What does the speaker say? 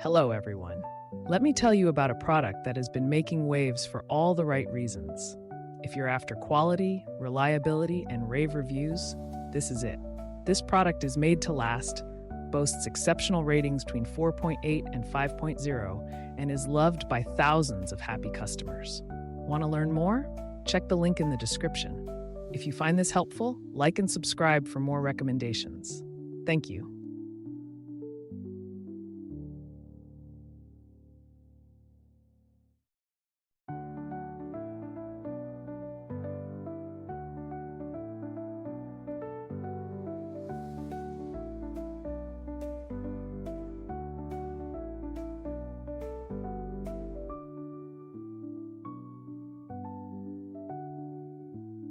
Hello, everyone. Let me tell you about a product that has been making waves for all the right reasons. If you're after quality, reliability, and rave reviews, this is it. This product is made to last, boasts exceptional ratings between 4.8 and 5.0, and is loved by thousands of happy customers. Want to learn more? Check the link in the description. If you find this helpful, like and subscribe for more recommendations. Thank you.